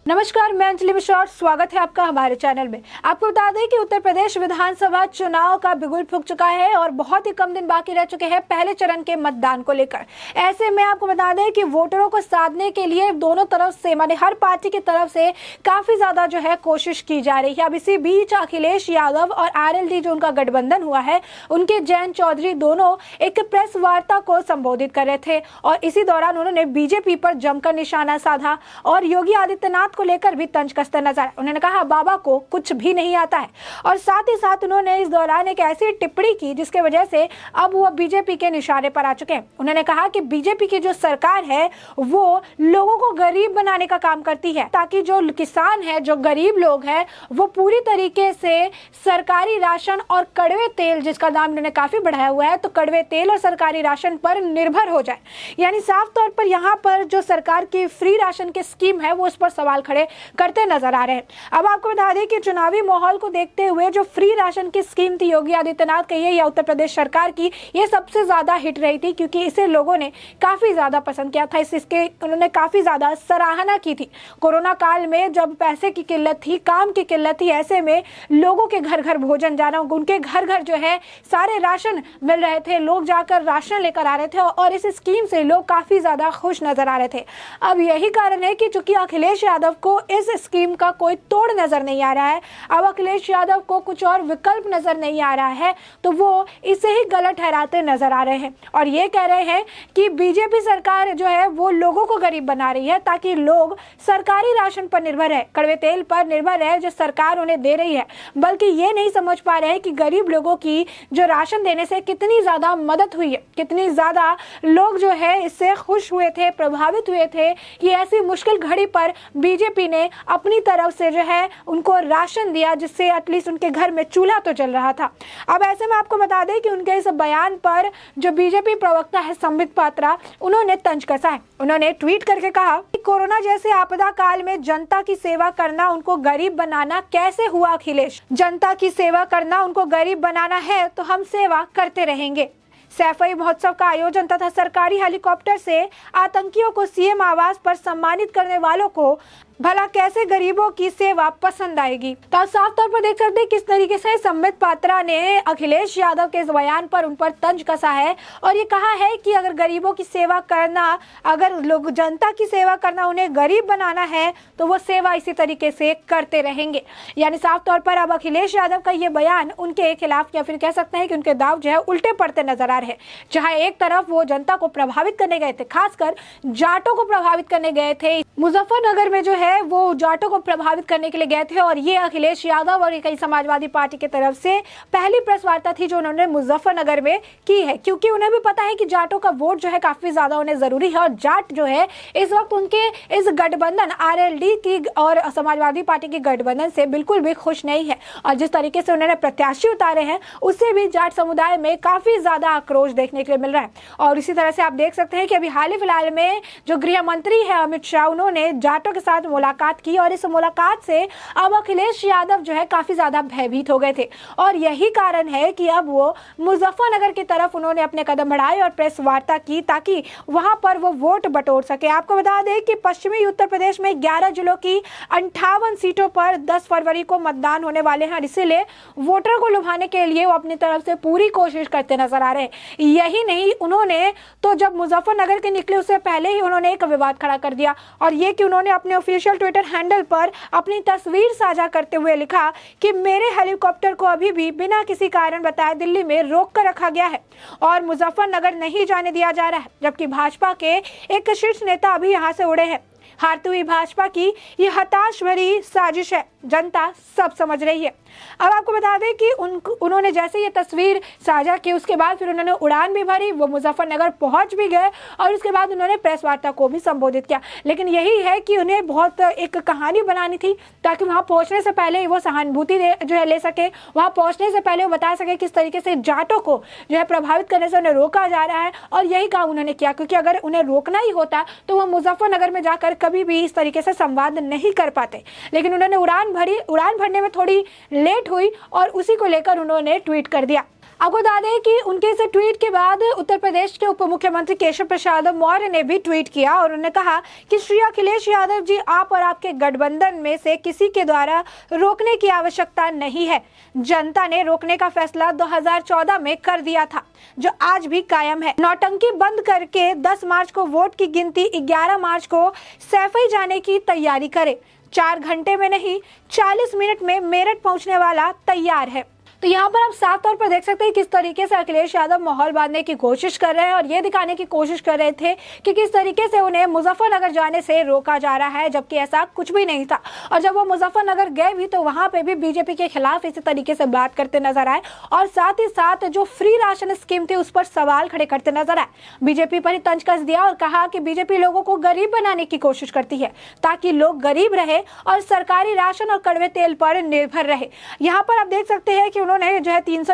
नमस्कार, मैं अंजलि मिश्रा और स्वागत है आपका हमारे चैनल में। आपको बता दें कि उत्तर प्रदेश विधानसभा चुनाव का बिगुल फूंक चुका है और बहुत ही कम दिन बाकी रह चुके हैं पहले चरण के मतदान को लेकर। ऐसे में आपको बता दें कि वोटरों को साधने के लिए दोनों तरफ से, माने हर पार्टी की तरफ से काफी ज्यादा जो है कोशिश की जा रही है। अब इसी बीच अखिलेश यादव और आरएलडी जो उनका गठबंधन हुआ है, उनके जयंत चौधरी दोनों एक प्रेस वार्ता को संबोधित कर रहे थे और इसी दौरान उन्होंने बीजेपी पर जमकर निशाना साधा और योगी आदित्यनाथ को लेकर भी तंज कसते नजर आए। उन्होंने कहा बाबा को कुछ भी नहीं आता है और साथ ही साथ उन्होंने इस दौरान एक ऐसी टिप्पणी की जिसके वजह से अब वो बीजेपी के निशाने पर आ चुके हैं। उन्होंने कहा कि बीजेपी की जो सरकार है वो लोगों को गरीब बनाने का काम करती है, ताकि जो किसान है, जो गरीब लोग हैं, वो पूरी तरीके से सरकारी राशन और कड़वे तेल, जिसका दाम उन्होंने काफी बढ़ाया हुआ है, तो कड़वे तेल और सरकारी राशन पर निर्भर हो जाए। यानी साफ तौर पर यहाँ पर जो सरकार की फ्री राशन की स्कीम है वो उस पर सवाल खड़े करते नजर आ रहे हैं। अब आपको बता दें कि चुनावी माहौल को देखते हुए जो फ्री राशन की स्कीम थी योगी आदित्यनाथ की या उत्तर प्रदेश सरकार की, ये सबसे ज्यादा हिट रही थी क्योंकि इसे लोगों ने काफी ज्यादा पसंद किया था। इसके उन्होंने काफी ज्यादा सराहना की थी। कोरोना काल में जब पैसे की किल्लत थी, काम की किल्लत थी, ऐसे में लोगों के घर घर भोजन जाना, उनके घर घर जो है सारे राशन मिल रहे थे, लोग जाकर राशन लेकर आ रहे थे और इस स्कीम से लोग काफी ज्यादा खुश नजर आ रहे थे। अब यही कारण है कि चूंकि अखिलेश यादव को इस स्कीम का कोई तोड़ नजर नहीं आ रहा है, अब अखिलेश यादव को कुछ और विकल्प नजर नहीं आ रहा है, तो वो इसे ही गलत ठहराते नजर आ रहे हैं और ये कह रहे हैं कि बीजेपी सरकार जो है वो लोगों को गरीब बना रही है ताकि लोग सरकारी राशन पर निर्भर है, कड़वे तेल पर निर्भर है जो सरकार उन्हें दे रही है, बल्कि ये नहीं समझ पा रहे हैं कि गरीब लोगों की जो राशन देने से कितनी ज्यादा मदद हुई है, कितनी ज्यादा लोग जो है इससे खुश हुए थे, प्रभावित हुए थे कि ऐसी मुश्किल घड़ी पर बीजेपी ने अपनी तरफ से जो है उनको राशन दिया, जिससे एटलीस्ट उनके घर में चूल्हा तो जल रहा था। अब ऐसे में आपको बता दें कि उनके इस बयान पर जो बीजेपी प्रवक्ता है संबित पात्रा, उन्होंने तंज कसा है। उन्होंने ट्वीट करके कहा कि कोरोना जैसे आपदा काल में जनता की सेवा करना उनको गरीब बनाना कैसे हुआ अखिलेश? जनता की सेवा करना उनको गरीब बनाना है तो हम सेवा करते रहेंगे। सैफई महोत्सव का आयोजन तथा सरकारी हेलीकॉप्टर से आतंकियों को सीएम आवास पर सम्मानित करने वालों को भला कैसे गरीबों की सेवा पसंद आएगी? तो आप साफ तौर पर देख सकते हैं किस तरीके से संबित पात्रा ने अखिलेश यादव के इस बयान पर उन पर तंज कसा है और ये कहा है कि अगर गरीबों की सेवा करना, अगर लोग जनता की सेवा करना उन्हें गरीब बनाना है तो वो सेवा इसी तरीके से करते रहेंगे। यानी साफ तौर पर अब अखिलेश यादव का ये बयान उनके खिलाफ, या फिर कह सकते हैं कि उनके दाव जो है उल्टे पड़ते नजर आ रहे हैं। जहाँ एक तरफ वो जनता को प्रभावित करने गए थे, खासकर जाटों को प्रभावित करने गए थे, मुजफ्फरनगर में जो है वो जाटों को प्रभावित करने के लिए गए थे और ये अखिलेश यादव और कई समाजवादी पार्टी की तरफ से पहली प्रेस वार्ता थी जो उन्होंने मुजफ्फरनगर में की है, क्योंकि उन्हें भी पता है कि जाटों का वोट जो है काफी ज्यादा उन्हें जरूरी है और जाट जो है इस वक्त उनके इस गठबंधन आरएलडी की और समाजवादी पार्टी के गठबंधन से बिल्कुल भी खुश नहीं है और जिस तरीके से उन्होंने प्रत्याशी उतारे हैं उससे भी जाट समुदाय में काफी ज्यादा आक्रोश देखने के लिए मिल रहा है। और इसी तरह से आप देख सकते हैं कि अभी हाल ही फिलहाल में जो गृह मंत्री है अमित शाह, उन्होंने जाटों के साथ मुलाकात की और इस मुलाकात से अब अखिलेश यादव जो है काफी ज्यादा भयभीत हो गए थे और यही कारण है कि अब वो मुजफ्फरनगर की तरफ उन्होंने अपने कदम बढ़ाए और प्रेस वार्ता की ताकि वहां पर वो वोट बटोर सके। आपको बता दें कि पश्चिमी उत्तर प्रदेश में 11 जिलों की 58 सीटों पर 10 फरवरी को मतदान होने वाले हैं, इसीलिए वोटर को लुभाने के लिए वो अपनी तरफ से पूरी कोशिश करते नजर आ रहे हैं। यही नहीं, उन्होंने तो जब मुजफ्फरनगर के निकले उससे पहले ही उन्होंने एक विवाद खड़ा कर दिया और ये कि उन्होंने अपने ऑफिशियल ट्विटर हैंडल पर अपनी तस्वीर साझा करते हुए लिखा कि मेरे हेलीकॉप्टर को अभी भी बिना किसी कारण बताए दिल्ली में रोक कर रखा गया है और मुजफ्फरनगर नहीं जाने दिया जा रहा है, जबकि भाजपा के एक शीर्ष नेता अभी यहां से उड़े हैं। हारती हुई भाजपा की ये हताश भरी साजिश है, जनता सब समझ रही है। अब आपको बता दें कि उन्होंने जैसे ये तस्वीर साझा की उसके बाद फिर उन्होंने उड़ान भी भरी, वो मुजफ्फरनगर पहुंच भी गए और उसके बाद उन्होंने प्रेस वार्ता को भी संबोधित किया। लेकिन यही है कि उन्हें बहुत एक कहानी बनानी थी ताकि वहां पहुंचने से पहले वो सहानुभूति जो है ले सके, वहां पहुंचने से पहले वो बता सके किस तरीके से जाटों को जो है प्रभावित करने से उन्हें रोका जा रहा है और यही काम उन्होंने किया, क्योंकि अगर उन्हें रोकना ही होता तो वो मुजफ्फरनगर में जाकर कभी भी इस तरीके से संवाद नहीं कर पाते। लेकिन उन्होंने उड़ान भरी, उड़ान भरने में थोड़ी लेट हुई और उसी को लेकर उन्होंने ट्वीट कर दिया। आपको बता दें कि उनके इस ट्वीट के बाद उत्तर प्रदेश के उप मुख्यमंत्री केशव प्रसाद मौर्य ने भी ट्वीट किया और उन्होंने कहा कि श्री अखिलेश यादव जी, आप और आपके गठबंधन में से किसी के द्वारा रोकने की आवश्यकता नहीं है। जनता ने रोकने का फैसला 2014 में कर दिया था, जो आज भी कायम है। नौटंकी बंद करके 10 मार्च को वोट की गिनती 11 मार्च को सैफई जाने की तैयारी करें। 4 घंटे में नहीं, 40 मिनट में मेरठ पहुंचने वाला तैयार है। तो यहाँ पर आप साफ तौर पर देख सकते हैं किस तरीके से अखिलेश यादव माहौल बांधने की कोशिश कर रहे हैं और ये दिखाने की कोशिश कर रहे थे कि किस तरीके से उन्हें मुजफ्फरनगर जाने से रोका जा रहा है, जबकि ऐसा कुछ भी नहीं था। और जब वो मुजफ्फरनगर गए भी तो वहां पे भी बीजेपी के खिलाफ इसी तरीके से बात करते नजर आए और साथ ही साथ जो फ्री राशन स्कीम थी उस पर सवाल खड़े करते नजर आए। बीजेपी पर ही तंज कस दिया और कहा कि बीजेपी लोगों को गरीब बनाने की कोशिश करती है ताकि लोग गरीब रहे और सरकारी राशन और कड़वे तेल पर निर्भर रहे। यहाँ पर आप देख सकते हैं कि उन्होंने जो है 300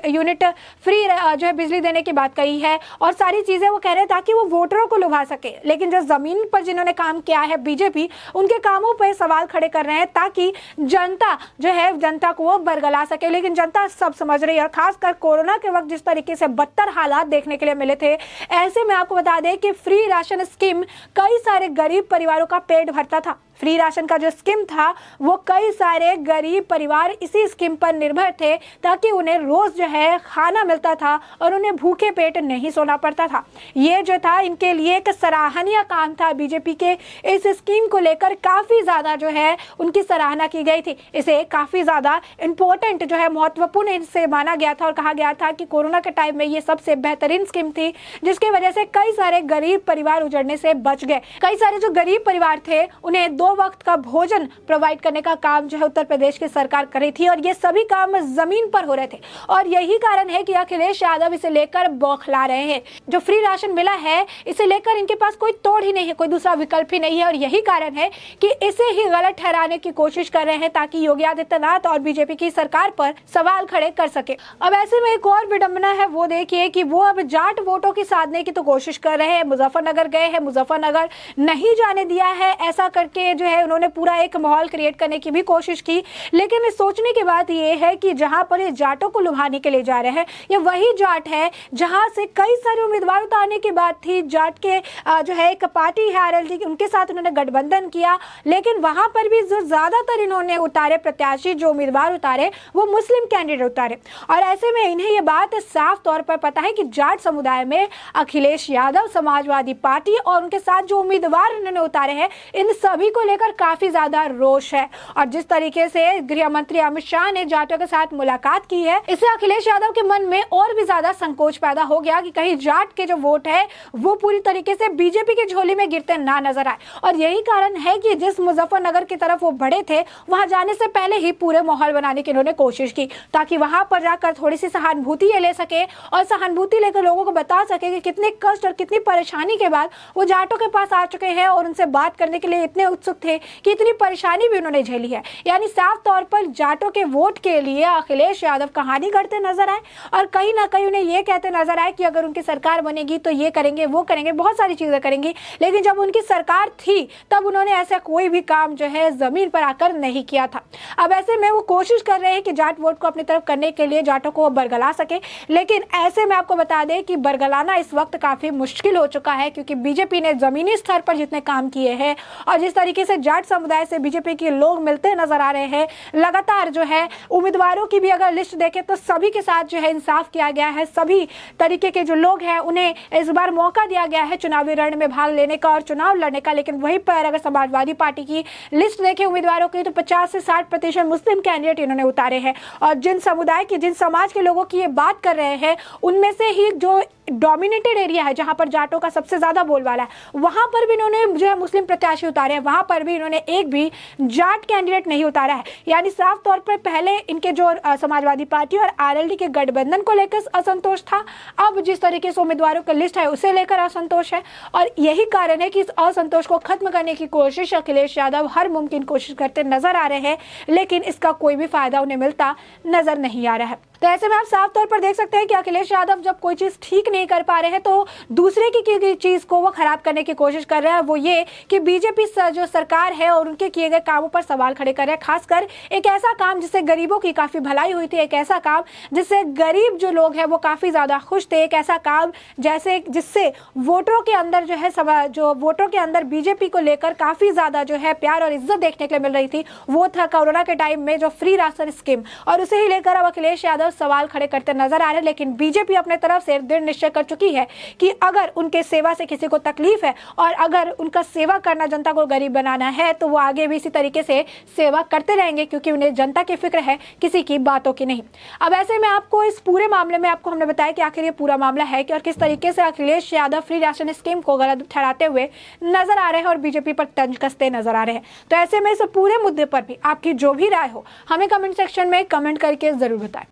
यूनिट फ्री जो है बिजली देने की बात कही है और सारी चीजें वो कह रहे हैं ताकि वो वोटरों को लुभा सके। लेकिन जो जमीन पर जिन्होंने काम किया है बीजेपी, उनके कामों पर सवाल खड़े कर रहे हैं ताकि जनता जो है जनता को वो बरगला सके। लेकिन जनता सब समझ रही है और खासकर कोरोना के वक्त जिस तरीके से बदतर हालात देखने के लिए मिले थे, ऐसे में आपको बता दें कि फ्री राशन स्कीम कई सारे गरीब परिवारों का पेट भरता था। फ्री राशन का जो स्कीम था वो कई सारे गरीब परिवार इसी स्कीम पर निर्भर थे ताकि उन्हें रोज जो है खाना मिलता था और उन्हें भूखे पेट नहीं सोना पड़ता था। ये जो था इनके लिए एक सराहनीय काम था। बीजेपी के इस स्कीम को लेकर काफी ज्यादा जो है उनकी सराहना की गई थी। इसे काफी ज्यादा इंपॉर्टेंट जो है महत्वपूर्ण इनसे माना गया था और कहा गया था कि कोरोना के टाइम में ये सबसे बेहतरीन स्कीम थी जिसकी वजह से कई सारे गरीब परिवार उजड़ने से बच गए। कई सारे जो गरीब परिवार थे उन्हें 2 वक्त का भोजन प्रोवाइड करने का काम जो है उत्तर प्रदेश की सरकार कर रही थी और ये सभी काम जमीन पर हो रहे थे। और यही कारण है कि अखिलेश यादव इसे लेकर बौखला रहे हैं। जो फ्री राशन मिला है इसे लेकर इनके पास कोई तोड़ ही नहीं है, कोई दूसरा विकल्प ही नहीं है और यही कारण है कि इसे ही गलत ठहराने की कोशिश कर रहे हैं ताकि योगी आदित्यनाथ और बीजेपी की सरकार पर सवाल खड़े कर सके। अब ऐसे में एक और विडंबना है, वो देखिए कि वो अब जाट वोटों की साधने की तो कोशिश कर रहे हैं। मुजफ्फरनगर गए हैं, मुजफ्फरनगर नहीं जाने दिया है, ऐसा करके जो है उन्होंने पूरा एक माहौल क्रिएट करने की भी कोशिश की। लेकिन इस सोचने की बात यह है कि जहां पर ये जाटों को लुभाने के लिए जा रहे हैं, ये वही जाट है जहां से कई सारे उम्मीदवार उतारने की बात थी। जाट के जो है एक पार्टी है आरएलडी, उनके साथ उन्होंने गठबंधन किया, लेकिन वहां पर भी जो ज्यादातर इन्होंने उतारे प्रत्याशी, जो उम्मीदवार उतारे वो मुस्लिम कैंडिडेट उतारे। और ऐसे में इन्हें ये बात साफ तौर पर पता है कि जाट समुदाय में अखिलेश यादव, समाजवादी पार्टी और उनके साथ जो उम्मीदवार उन्होंने उतारे हैं, इन सभी को लेकर काफी ज्यादा रोष है। और जिस तरीके से गृह मंत्री अमित शाह ने जाटों के साथ मुलाकात की है, इससे अखिलेश यादव के मन में और भी ज्यादा संकोच पैदा हो गया कि कहीं जाट के जो वोट है वो पूरी तरीके से बीजेपी की झोली में गिरते ना नजर आए। और यही कारण है कि जिस मुजफ्फरनगर की तरफ वो बढ़े थे, वहां जाने से पहले ही पूरे माहौल बनाने की इन्होंने कोशिश की ताकि वहां पर जाकर थोड़ी सी सहानुभूति ले सके और सहानुभूति लेकर लोगों को बता सके कि कितने कष्ट और कितनी परेशानी के बाद वो जाटों के पास आ चुके हैं और उनसे बात करने के लिए इतने उत्सुक थे कि इतनी परेशानी भी उन्होंने झेली है। यानी साफ तौर पर जाटों के वोट के लिए अखिलेश यादव कहानी करते नजर आए और कहीं ना कहीं उन्हें ये कहते नजर आए कि अगर उनकी सरकार बनेगी तो ये करेंगे, वो करेंगे, बहुत सारी चीजें करेंगे। लेकिन जब उनकी सरकार थी तब उन्होंने ऐसा कोई भी काम जो है जमीन पर आकर नहीं किया था। अब ऐसे में वो कोशिश कर रहे हैं कि जाट वोट को अपनी तरफ करने के लिए जाटों को बरगला सके। लेकिन ऐसे में आपको बता दें कि बरगलाना इस वक्त काफी मुश्किल हो चुका है, क्योंकि बीजेपी ने जमीनी स्तर पर जितने काम किए हैं और जिस तरीके से जाट समुदाय से बीजेपी के लोग मिलते नजर आ रहे हैं, लगातार जो है उम्मीदवारों की भी अगर लिस्ट देखें तो सभी के साथ जो है इंसाफ किया गया है। सभी तरीके के जो लोग हैं उन्हें इस बार मौका दिया गया है चुनावी रण में भाग लेने का और चुनाव लड़ने का। लेकिन वहीं पर अगर समाजवादी पार्टी की लिस्ट देखें उम्मीदवारों की, तो 50 से 60% मुस्लिम कैंडिडेट इन्होंने उतारे हैं। और जिन समुदाय की, जिन समाज के लोगों की ये बात कर रहे हैं, उनमें से ही जो डोमिनेटेड एरिया है जहां पर जाटों का सबसे ज्यादा बोलबाला है, वहां पर भी इन्होंने जो है मुस्लिम प्रत्याशी उतारे हैं, वहां पर भी इन्होंने एक भी जाट कैंडिडेट नहीं उतारा है। यानी साफ तौर पर पहले इनके जो समाजवादी पार्टी और आरएलडी के गठबंधन को लेकर असंतोष था, अब जिस तरीके से उम्मीदवारों की लिस्ट है उसे लेकर असंतोष है। और यही कारण है कि इस असंतोष को खत्म करने की कोशिश अखिलेश यादव हर मुमकिन कोशिश करते नजर आ रहे हैं, लेकिन इसका कोई भी फायदा उन्हें मिलता नजर नहीं आ रहा है। तो ऐसे में आप साफ तौर पर देख सकते हैं कि अखिलेश यादव जब कोई चीज ठीक नहीं कर पा रहे हैं तो दूसरे की चीज को वो खराब करने की कोशिश कर रहे हैं। वो ये कि बीजेपी जो सरकार है और उनके किए गए कामों पर सवाल खड़े कर रहे हैं, खासकर एक ऐसा काम जिससे गरीबों की काफी भलाई हुई थी, एक ऐसा काम जिससे गरीब जो लोग हैं वो काफी ज्यादा खुश थे, एक ऐसा काम जैसे जिससे वोटरों के अंदर जो है जो वोटरों के अंदर बीजेपी को लेकर काफी ज्यादा जो है प्यार और इज्जत देखने के लिए मिल रही थी, वो था कोरोना के टाइम में जो फ्री राशन स्कीम। और उसे ही लेकर अब अखिलेश यादव सवाल खड़े करते नजर आ रहे हैं। लेकिन बीजेपी अपने तरफ से दृढ़ निश्चय कर चुकी है कि अगर उनके सेवा से किसी को तकलीफ है और अगर उनका सेवा करना, जनता को गरीब बनाना है, तो वो आगे भी इसी तरीके से सेवा करते रहेंगे, क्योंकि उन्हें जनता की फिक्र है, किसी की बातों की नहीं। अब ऐसे में आपको इस पूरे मामले में आपको हमने बताया कि आखिर ये पूरा मामला है कि और किस तरीके से Akhilesh Yadav free ration scheme को गलत ठहराते हुए नजर आ रहे हैं और बीजेपी पर तंज कसते नजर आ रहे हैं। तो ऐसे में इस पूरे मुद्दे पर भी आपकी जो भी राय हो हमें कमेंट सेक्शन में कमेंट करके जरूर बताएं।